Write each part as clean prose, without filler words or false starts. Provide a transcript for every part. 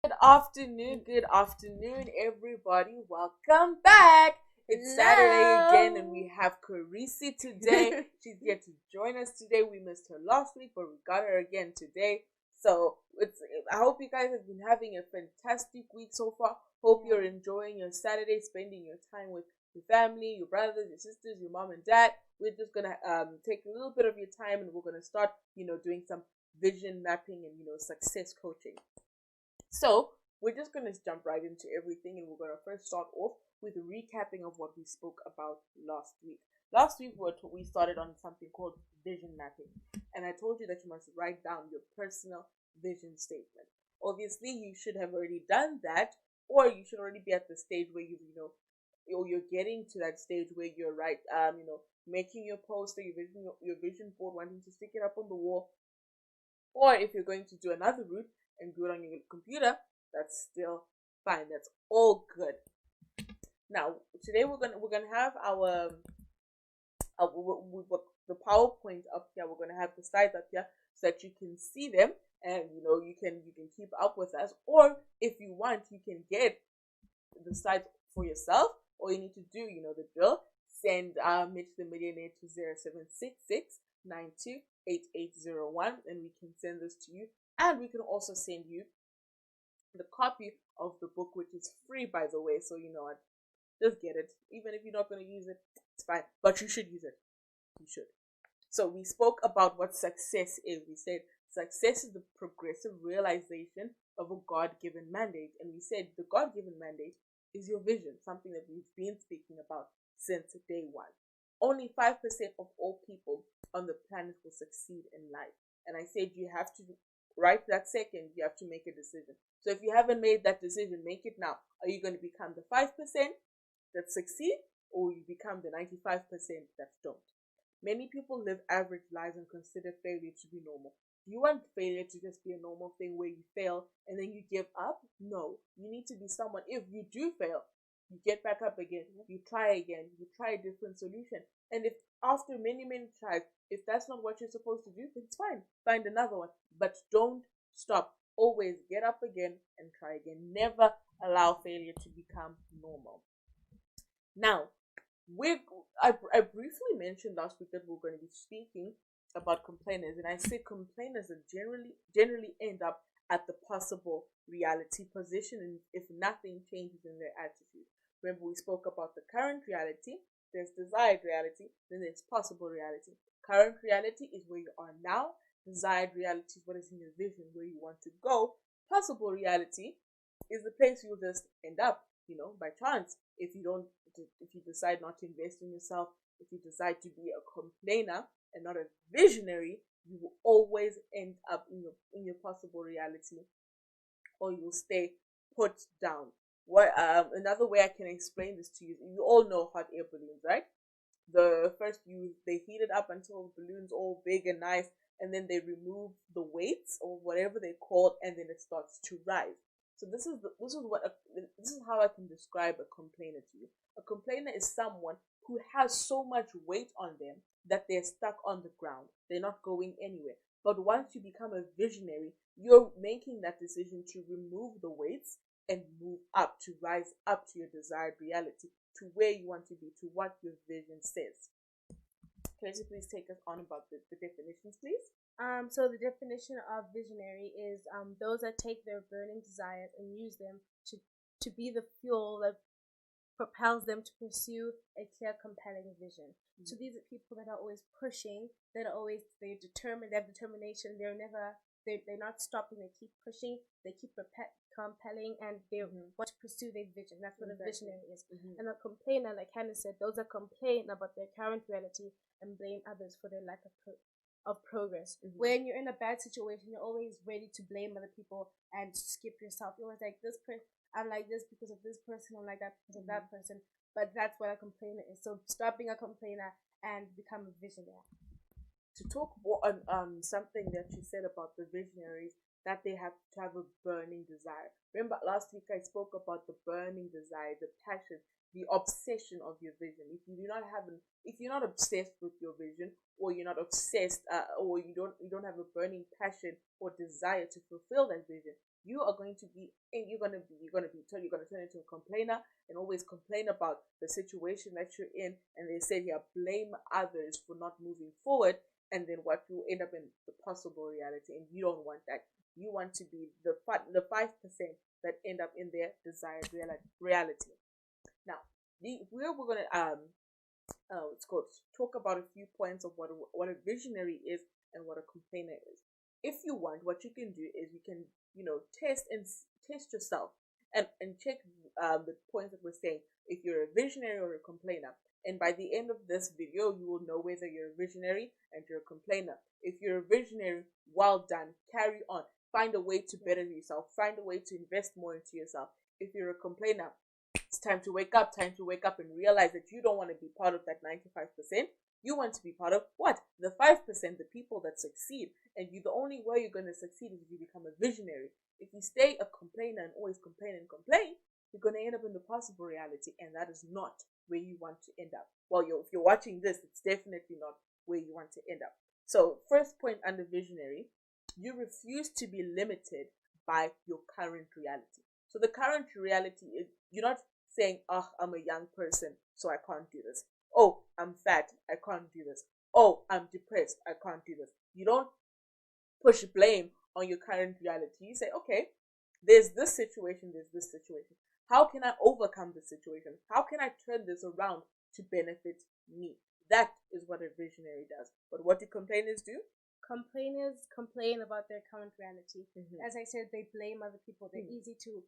Good afternoon, everybody. Welcome back. It's Saturday again, and we have Carisi today. She's here to join us today. We missed her last week, but we got her again today. So I hope you guys have been having a fantastic week so far. Hope you're enjoying your Saturday, spending your time with your family, your brothers, your sisters, your mom and dad. We're just gonna take a little bit of your time, and we're gonna start, doing some vision mapping and success coaching. So we're just going to jump right into everything, and we're going to first start off with a recapping of what we spoke about last week. Last week we started on something called vision mapping, and I told you that you must write down your personal vision statement. Obviously, you should have already done that, or you should already be at the stage where or you're getting to that stage where you're making your poster, your vision board, wanting to stick it up on the wall, or if you're going to do another route and do it on your computer, that's still fine. That's all good. Now, today we're gonna have we've got the PowerPoint up here. We're gonna have the slides up here so that you can see them, and you can keep up with us. Or if you want, you can get the slides for yourself. All you need to do, the drill. Send Mitch the Millionaire to 0766 928801, and we can send this to you. And we can also send you the copy of the book, which is free, by the way. So just get it. Even if you're not going to use it, it's fine. But you should use it. You should. So we spoke about what success is. We said success is the progressive realization of a God-given mandate. And we said the God-given mandate is your vision, something that we've been speaking about since day one. Only 5% of all people on the planet will succeed in life. And I said you have to, right that second, you have to make a decision. So if you haven't made that decision, make it now. Are you going to become the 5% that succeed, or you become the 95% that don't? Many people live average lives and consider failure to be normal. Do you want failure to just be a normal thing where you fail and then you give up? No. You need to be someone, if you do fail, you get back up again, you try again, you try a different solution. And if after many, many tries, if that's not what you're supposed to do, then it's fine. Find another one. But don't stop. Always get up again and try again. Never allow failure to become normal. Now, I briefly mentioned last week that we're going to be speaking about complainers, and I said complainers that generally end up at the possible reality position, and if nothing changes in their attitude. Remember, we spoke about the current reality, there's desired reality, then there's possible reality. Current reality is where you are now. Desired reality is what is in your vision, where you want to go. Possible reality is the place you'll just end up, by chance. If you decide not to invest in yourself, if you decide to be a complainer and not a visionary, you will always end up in your possible reality, or you'll stay put down. What another way I can explain this to you? You all know hot air balloons, right? They heat it up until the balloon's all big and nice, and then they remove the weights or whatever they call, and then it starts to rise. So this is how I can describe a complainer to you. A complainer is someone who has so much weight on them that they're stuck on the ground. They're not going anywhere. But once you become a visionary, you're making that decision to remove the weights and move up, to rise up to your desired reality, to where you want to be, to what your vision says. Can you please take us on about the definitions, please? So the definition of visionary is those that take their burning desires and use them to be the fuel that propels them to pursue a clear, compelling vision. Mm-hmm. So these are people that are always pushing, they're determined, they have determination, they're not stopping, they keep pushing, they keep compelling, and they want to pursue their vision. That's what a visionary is. Mm-hmm. And a complainer, like Hannah said, those that complain about their current reality and blame others for their lack of progress. Mm-hmm. When you're in a bad situation, you're always ready to blame other people and skip yourself. You're always like, I'm like this because of this person, I'm like that because of that person. But that's what a complainer is. So stop being a complainer and become a visionary. To talk more on something that you said about the visionaries, that they have to have a burning desire. Remember last week I spoke about the burning desire, the passion, the obsession of your vision. If you do not have if you're not obsessed with your vision, or you're not obsessed, or you don't have a burning passion or desire to fulfill that vision, you are going to be, and you're going to turn into a complainer and always complain about the situation that you're in. And they say here, blame others for not moving forward. And then what, you end up in the possible reality, and you don't want that. You want to be the 5% that end up in their desired reality. Now, we're going to let's go talk about a few points of what a visionary is and what a complainer is. If you want, what you can do is you can test yourself and check the points that we're saying, if you're a visionary or a complainer. And by the end of this video, you will know whether you're a visionary and you're a complainer. If you're a visionary, well done. Carry on. Find a way to better yourself. Find a way to invest more into yourself. If you're a complainer, it's time to wake up and realize that you don't want to be part of that 95%. You want to be part of what? The 5%, the people that succeed. And the only way you're going to succeed is if you become a visionary. If you stay a complainer and always complain, you're going to end up in the possible reality, and that is not where you want to end up. Well, if you're watching this, it's definitely not where you want to end up. So, first point under visionary, you refuse to be limited by your current reality. So the current reality is, you're not saying, oh, I'm a young person, so I can't do this. Oh, I'm fat, I can't do this. Oh, I'm depressed, I can't do this. You don't push blame on your current reality. You say, okay, there's this situation. How can I overcome this situation? How can I turn this around to benefit me? That is what a visionary does. But what do complainers do? Complainers complain about their current reality. Mm-hmm. As I said, they blame other people. They're easy to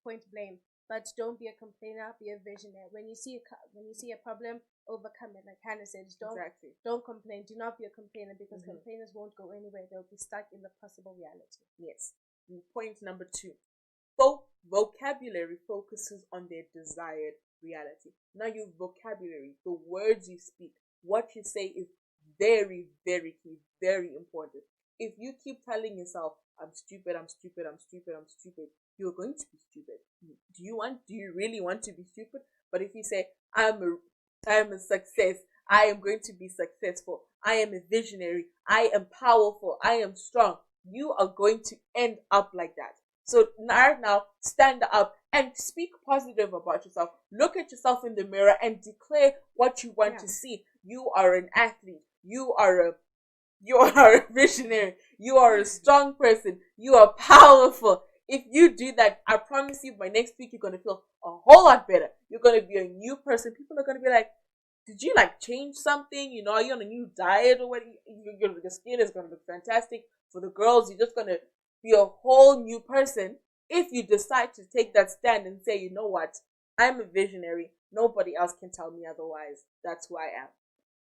point blame. But don't be a complainer, be a visionary. When you see a problem, overcome it. Like Hannah said, don't complain. Do not be a complainer, because complainers won't go anywhere. They'll be stuck in the possible reality. Yes. Point number 2. Vocabulary focuses on their desired reality. Now, your vocabulary, the words you speak, what you say is very, very key, very important. If you keep telling yourself, I'm stupid, you're going to be stupid. Do you really want to be stupid? But if you say, I am a success, I am going to be successful, I am a visionary, I am powerful, I am strong, you are going to end up like that. So now stand up and speak positive about yourself. Look at yourself in the mirror and declare what you want to see. You are an athlete. You are a visionary. You are a strong person. You are powerful. If you do that, I promise you, by next week, you're going to feel a whole lot better. You're going to be a new person. People are going to be like, did you change something? Are you on a new diet or what? Your skin is going to look fantastic. For the girls, you're just going to be a whole new person if you decide to take that stand and say, you know what, I'm a visionary. Nobody else can tell me otherwise. That's who I am.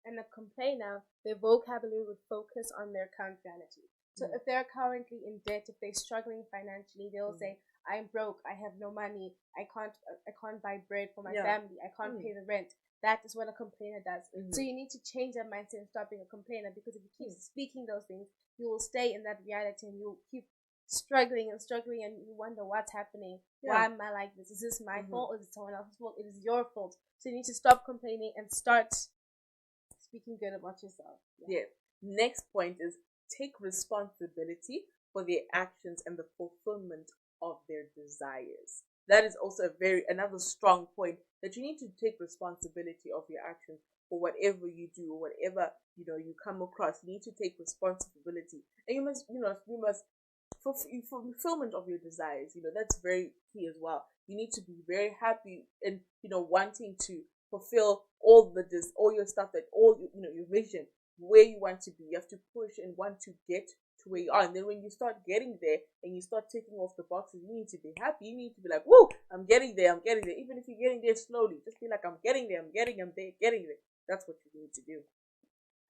And a complainer, their vocabulary would focus on their current reality. So if they're currently in debt, if they're struggling financially, they'll say, I'm broke, I have no money, I can't buy bread for my family, I can't pay the rent. That is what a complainer does. So you need to change that mindset and stop being a complainer, because if you keep speaking those things, you will stay in that reality and you'll keep struggling and you wonder what's happening. Why am I like this? Is this my fault or is it someone else's fault? It is your fault. So you need to stop complaining and start speaking good about yourself. Next point is take responsibility for their actions and the fulfillment of their desires. That is also another strong point, that you need to take responsibility of your actions for whatever you do, or whatever you come across. You need to take responsibility, and you must for fulfillment of your desires. That's very key as well. You need to be very happy and wanting to fulfill all your stuff, your vision, where you want to be. You have to push and want to get to where you are. And then when you start getting there and you start ticking off the boxes, you need to be happy. You need to be like, whoa, I'm getting there. Even if you're getting there slowly, just be like, I'm getting there. That's what you need to do.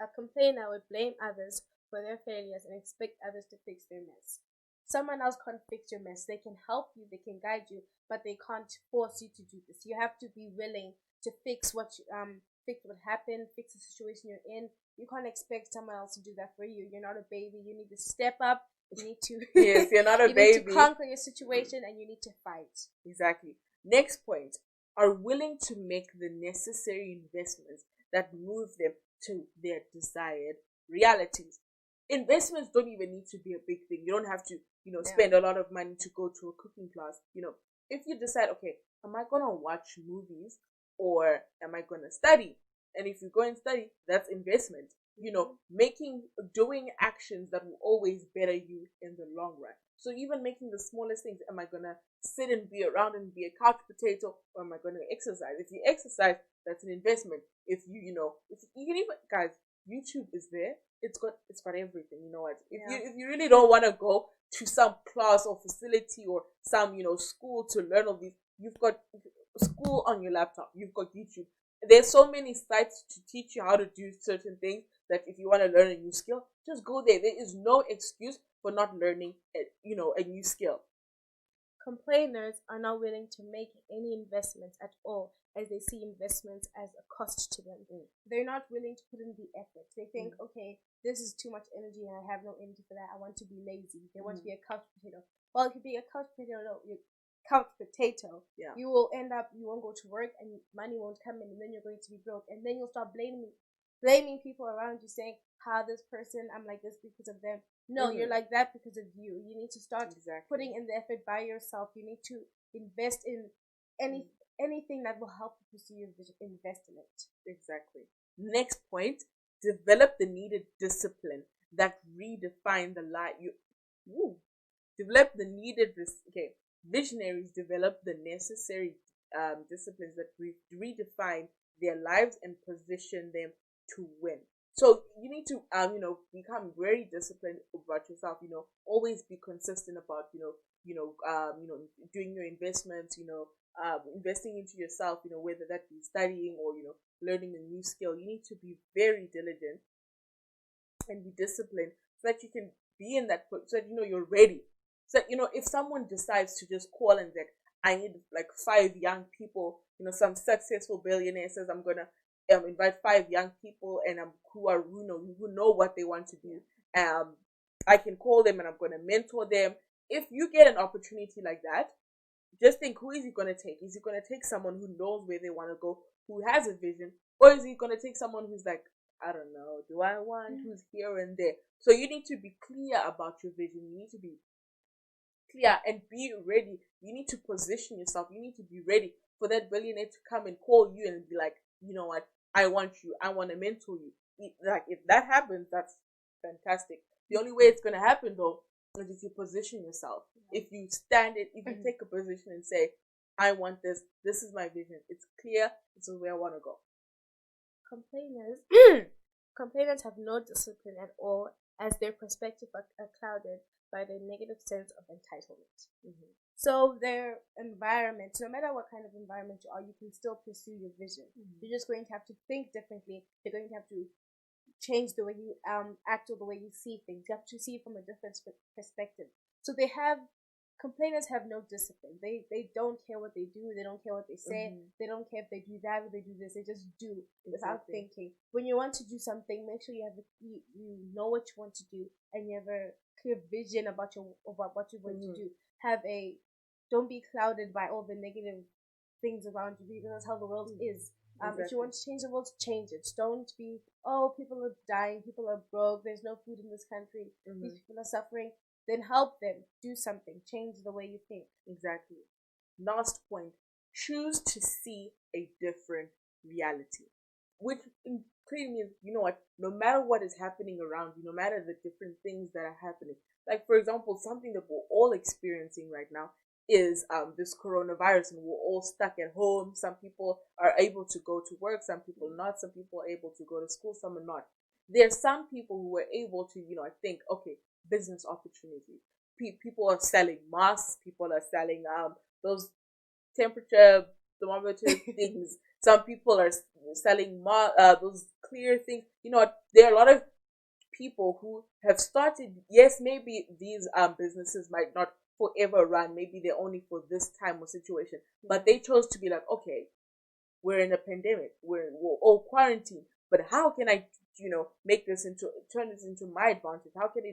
A complainer would blame others for their failures and expect others to fix their mess. Someone else can't fix your mess. They can help you, they can guide you, but they can't force you to do this. You have to be willing to fix what happened, fix the situation you're in. You can't expect someone else to do that for you. You're not a baby. You need to step up. You need to yes, you're not a baby. You need to conquer your situation and you need to fight. Exactly. Next point. are willing to make the necessary investments that move them to their desired realities. Investments don't even need to be a big thing. You don't have to, spend a lot of money to go to a cooking class. If you decide, okay, am I gonna watch movies or am I gonna study? And if you go and study, that's investment. Doing actions that will always better you in the long run. So even making the smallest things, am I gonna sit and be around and be a couch potato, or am I gonna exercise? If you exercise, that's an investment. If if you can even, guys, YouTube is there. It's got everything. You know what? If you really don't want to go to some class or facility or some school to learn all these, you've got school on your laptop. You've got YouTube. There's so many sites to teach you how to do certain things that if you want to learn a new skill, just go there. There is no excuse for not learning a new skill. Complainers are not willing to make any investments at all, as they see investments as a cost to them. They're not willing to put in the effort. They think, okay, this is too much energy and I have no energy for that. I want to be lazy. They want to be a couch potato. Well, if you be a couch potato, you will end up, you won't go to work and money won't come in, and then you're going to be broke, and then you'll start blaming people around you, saying, how this person, I'm like this because of them. No, you're like that because of you. You need to start putting in the effort by yourself. You need to invest in anything that will help you pursue your vision. Invest in it. Exactly. Next point: develop the needed discipline that redefine the life. Develop the needed. Visionaries develop the necessary disciplines that redefine their lives and position them to win. So you need to become very disciplined about yourself. Always be consistent about doing your investments. Investing into yourself. Whether that be studying or learning a new skill. You need to be very diligent and be disciplined so that you can be in that so that you're ready. So if someone decides to just call and like, I need like 5 young people, some successful billionaire says, I'm gonna invite 5 young people and who know what they want to do. I can call them and I'm gonna mentor them. If you get an opportunity like that, just think, who is he gonna take? Is he gonna take someone who knows where they want to go, who has a vision, or is he gonna take someone who's like, I don't know, do I want who's here and there? So you need to be clear about your vision. You need to be clear and be ready. You need to position yourself. You need to be ready for that billionaire to come and call you and be like, you know what, I want you. I want to mentor you. Like, if that happens, that's fantastic. The only way it's going to happen, though, is if you position yourself. If you if you take a position and say, I want this. This is my vision. It's clear. This is where I want to go. Complainers have no discipline at all, as their perspective are clouded by the negative sense of entitlement. So their environment, no matter what kind of environment you are, you can still pursue your vision. You're just going to have to think differently. You're going to have to change the way you act or the way you see things. You have to see it from a different perspective. So complainers have no discipline. They don't care what they do. They don't care what they say. They don't care if they do that or they do this. They just do without thinking. When you want to do something, make sure you know what you want to do and you have a clear vision about what you want to do. Don't be clouded by all the negative things around you, because that's how the world is. If you want to change the world, change it. Don't be, people are dying, people are broke, there's no food in this country, these people are suffering. Then help them. Do something. Change the way you think. Exactly. Last point. Choose to see a different reality. Which pretty means, no matter what is happening around you, no matter the different things that are happening. Like, for example, something that we're all experiencing right now is this coronavirus, and we're all stuck at home. Some people are able to go to work, some people not. Some people are able to go to school, some are not. There's some people who are able to, I think, okay, business opportunities. People are selling masks. People are selling those temperature thermometer things. Some people are selling those clear things. There are a lot of people who have started. Yes, maybe these businesses might not forever run. Maybe they're only for this time or situation. But they chose to be like, okay, we're in a pandemic. We're all quarantined. But how can I turn this into my advantage? How can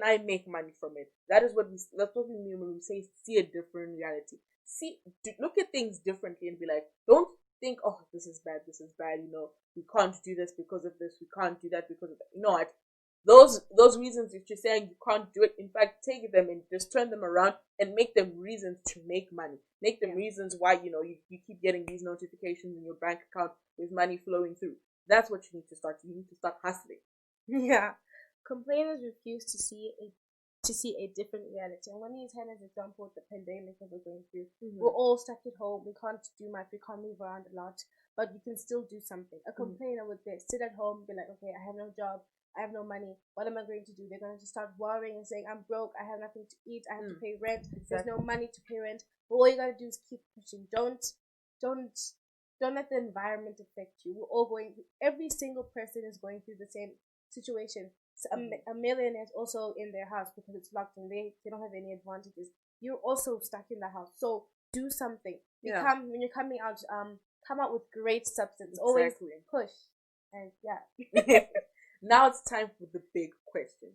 I make money from it? That's what we mean when we say see a different reality. look at things differently and be like, don't think, oh, this is bad, we can't do this because of this, we can't do that because of that. You know what? Those reasons that you're saying you can't do it, in fact, take them and just turn them around and make them reasons to make money. Make them reasons why, you keep getting these notifications in your bank account with money flowing through. That's what you need to start. You need to start hustling. Yeah. Complainers refuse to see a different reality. And when you had an example with the pandemic that we're going through, we're all stuck at home. We can't do much. We can't move around a lot, but we can still do something. A complainer would sit at home, be like, okay, I have no job. I have no money. What am I going to do? They're going to start worrying and saying, I'm broke. I have nothing to eat. I have to pay rent. Exactly. There's no money to pay rent. But all you got to do is keep pushing. Don't let the environment affect you. We're all every single person is going through the same situation. So a millionaire is also in their house because it's locked and they don't have any advantages. You're also stuck in the house. So do something. When you're coming out, come out with great substance. Exactly. Always push. And yeah. Now it's time for the big question.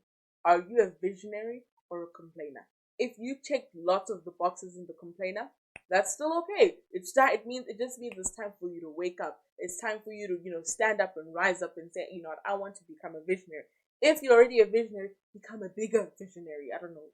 Are you a visionary or a complainer? If you checked lots of the boxes in the complainer, that's still okay. It just means it's time for you to wake up. It's time for you to, stand up and rise up and say, I want to become a visionary. If you're already a visionary, become a bigger visionary. I don't know,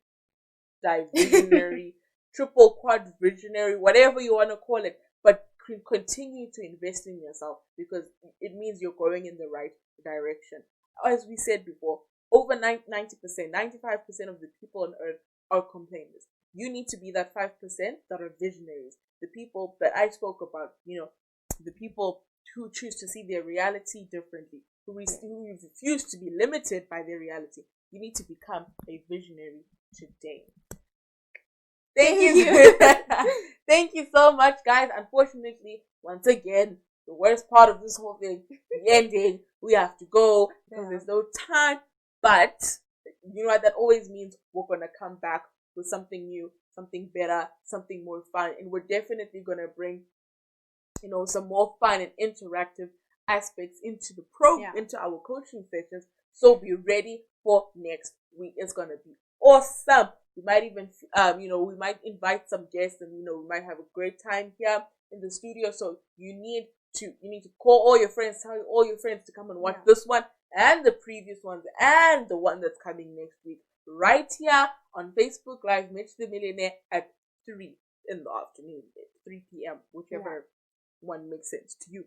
visionary, triple quad visionary, whatever you want to call it. But continue to invest in yourself because it means you're going in the right direction. As we said before, over 90%, 95% of the people on earth are complainers. You need to be that 5% that are visionaries. The people that I spoke about, the people who choose to see their reality differently, who refuse to be limited by their reality. You need to become a visionary today. Thank you. Thank you so much, guys. Unfortunately, once again, the worst part of this whole thing, the ending, we have to go because there's no time. But you know what? That always means we're going to come back with something new, something better, something more fun. And we're definitely going to bring, some more fun and interactive aspects into the into our coaching sessions. So be ready for next week. It's going to be awesome. We might even, we might invite some guests and, we might have a great time here in the studio. So you need to call all your friends, tell all your friends to come and watch this one and the previous ones and the one that's coming next week right here on Facebook Live, Mitch the Millionaire at 3 in the afternoon, 3 p.m., whichever one makes sense to you.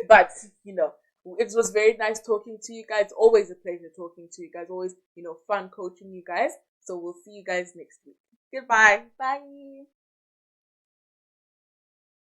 But, it was very nice talking to you guys. Always a pleasure talking to you guys. Always, fun coaching you guys. So we'll see you guys next week. Goodbye. Bye.